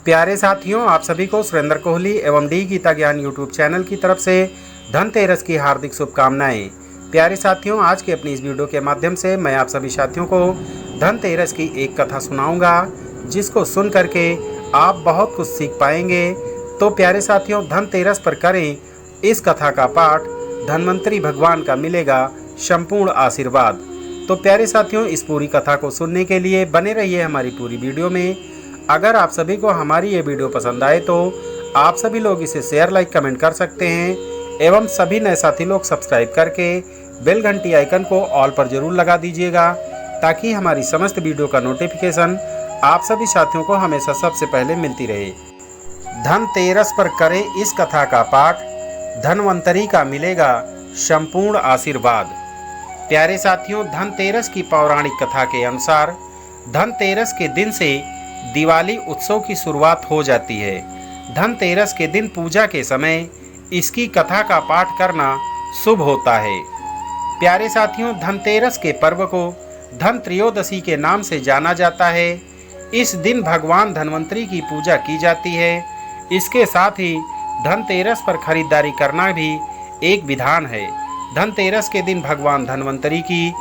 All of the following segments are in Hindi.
प्यारे साथियों, आप सभी को सुरेंद्र कोहली एवं डी गीता ज्ञान यूट्यूब चैनल की तरफ से धनतेरस की हार्दिक शुभकामनाएं। प्यारे साथियों, आज की अपनी इस वीडियो के माध्यम से मैं आप सभी साथियों को धनतेरस की एक कथा सुनाऊंगा, जिसको सुन करके आप बहुत कुछ सीख पाएंगे। तो प्यारे साथियों, धनतेरस पर करें इस कथा का पाठ, धन्वंतरी भगवान का मिलेगा संपूर्ण आशीर्वाद। तो प्यारे साथियों, इस पूरी कथा को सुनने के लिए बने रहिए हमारी पूरी वीडियो में। अगर आप सभी को हमारी ये वीडियो पसंद आए तो आप सभी लोग इसे शेयर, लाइक, कमेंट कर सकते हैं एवं सभी नए साथी लोग सब्सक्राइब करके बेल घंटी आइकन को ऑल पर जरूर लगा दीजिएगा, ताकि हमारी समस्त वीडियो का नोटिफिकेशन आप सभी साथियों को हमेशा सबसे पहले मिलती रहे। धनतेरस पर करें इस कथा का पाठ, धन्वंतरी का मिलेगा संपूर्ण आशीर्वाद। प्यारे साथियों, धनतेरस की पौराणिक कथा के अनुसार धनतेरस के दिन से दिवाली उत्सव की शुरुआत हो जाती है। धनतेरस के दिन पूजा के समय इसकी कथा का पाठ करना शुभ होता है। प्यारे साथियों, धनतेरस के पर्व को धन त्रयोदशी के नाम से जाना जाता है। इस दिन भगवान धन्वंतरी की पूजा की जाती है। इसके साथ ही धनतेरस पर खरीदारी करना भी एक विधान है। धनतेरस के दिन भगवान धन्वंतरी की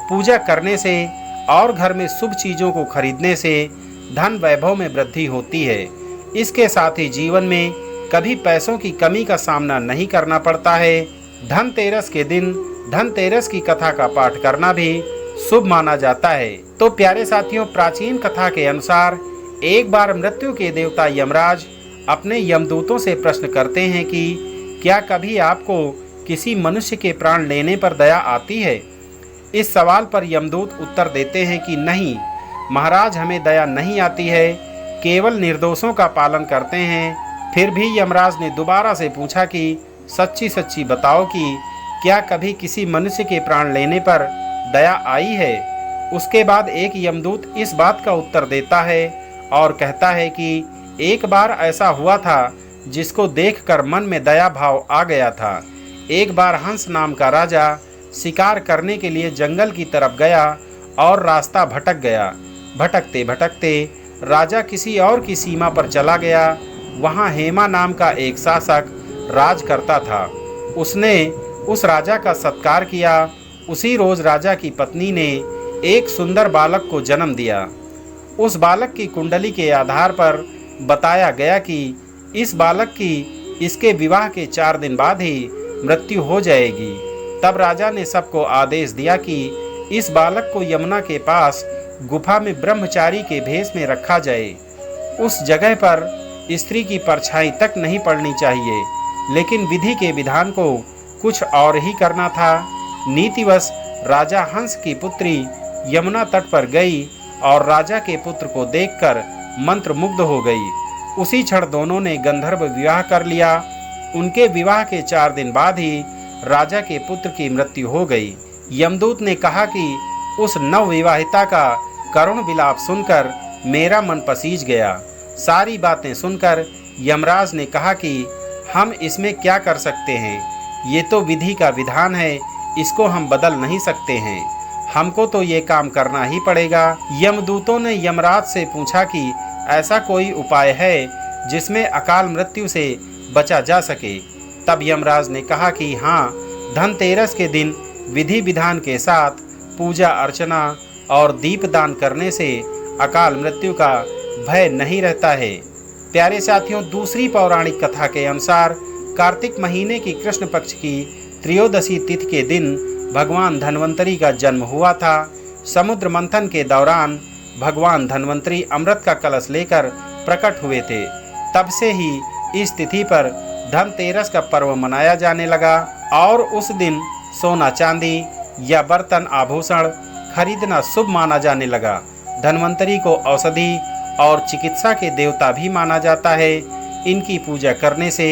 पूजा करने से और घर में शुभ चीज़ों को खरीदने से धन वैभव में वृद्धि होती है। इसके साथ ही जीवन में कभी पैसों की कमी का सामना नहीं करना पड़ता है। धनतेरस के दिन धनतेरस की कथा का पाठ करना भी शुभ माना जाता है। तो प्यारे साथियों, प्राचीन कथा के अनुसार एक बार मृत्यु के देवता यमराज अपने यमदूतों से प्रश्न करते हैं कि क्या कभी आपको किसी मनुष्य के प्राण लेने पर दया आती है। इस सवाल पर यमदूत उत्तर देते हैं कि नहीं महाराज, हमें दया नहीं आती है, केवल निर्दोषों का पालन करते हैं। फिर भी यमराज ने दोबारा से पूछा कि सच्ची सच्ची बताओ कि क्या कभी किसी मनुष्य के प्राण लेने पर दया आई है। उसके बाद एक यमदूत इस बात का उत्तर देता है और कहता है कि एक बार ऐसा हुआ था जिसको देखकर मन में दया भाव आ गया था। एक बार हंस नाम का राजा शिकार करने के लिए जंगल की तरफ गया और रास्ता भटक गया। भटकते भटकते राजा किसी और की सीमा पर चला गया। वहाँ हेमा नाम का एक शासक राज करता था। उसने उस राजा का सत्कार किया। उसी रोज राजा की पत्नी ने एक सुंदर बालक को जन्म दिया। उस बालक की कुंडली के आधार पर बताया गया कि इस बालक की इसके विवाह के 4 दिन बाद ही मृत्यु हो जाएगी। तब राजा ने सबको आदेश दिया कि इस बालक को यमुना के पास गुफा में ब्रह्मचारी के भेष में रखा जाए। उस जगह पर स्त्री की परछाई तक नहीं पड़नी चाहिए, लेकिन विधि के विधान को कुछ और ही करना था। नीतिवश राजा हंस की पुत्री यमुना तट पर गई और राजा के पुत्र को देखकर मंत्रमुग्ध हो गई। उसी क्षण दोनों ने गंधर्व विवाह कर लिया। उनके विवाह के 4 दिन बाद ही राजा के पुत्र की मृत्यु हो गई। यमदूत ने कहा कि उस नवविवाहिता का करुण विलाप सुनकर मेरा मन पसीज गया। सारी बातें सुनकर यमराज ने कहा कि हम इसमें क्या कर सकते हैं, ये तो विधि का विधान है, इसको हम बदल नहीं सकते हैं, हमको तो ये काम करना ही पड़ेगा। यमदूतों ने यमराज से पूछा कि ऐसा कोई उपाय है जिसमें अकाल मृत्यु से बचा जा सके। तब यमराज ने कहा कि हाँ, धनतेरस के दिन विधि विधान के साथ पूजा अर्चना और दीपदान करने से अकाल मृत्यु का भय नहीं रहता है। प्यारे साथियों, दूसरी पौराणिक कथा के अनुसार कार्तिक महीने की कृष्ण पक्ष की त्रयोदशी तिथि के दिन भगवान धन्वंतरी का जन्म हुआ था। समुद्र मंथन के दौरान भगवान धन्वंतरी अमृत का कलश लेकर प्रकट हुए थे। तब से ही इस तिथि पर धनतेरस का पर्व मनाया जाने लगा और उस दिन सोना चांदी या बर्तन आभूषण खरीदना शुभ माना जाने लगा। धन्वंतरी को औषधि और चिकित्सा के देवता भी माना जाता है। इनकी पूजा करने से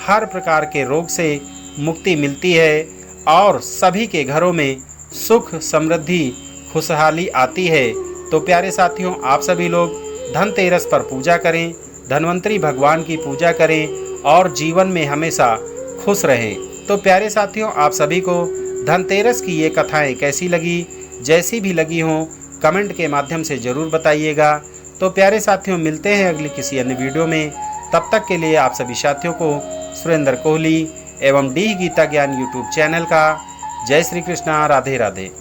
हर प्रकार के रोग से मुक्ति मिलती है और सभी के घरों में सुख, समृद्धि, खुशहाली आती है। तो प्यारे साथियों, आप सभी लोग धनतेरस पर पूजा करें, धन्वंतरी भगवान की पूजा करें और जीवन में हमेशा खुश रहें। तो प्यारे साथियों, आप सभी को धनतेरस की ये कथाएं कैसी लगी, जैसी भी लगी हों कमेंट के माध्यम से ज़रूर बताइएगा। तो प्यारे साथियों, मिलते हैं अगली किसी अन्य वीडियो में। तब तक के लिए आप सभी साथियों को सुरेंद्र कोहली एवं डी गीता ज्ञान यूट्यूब चैनल का जय श्री कृष्णा, राधे राधे।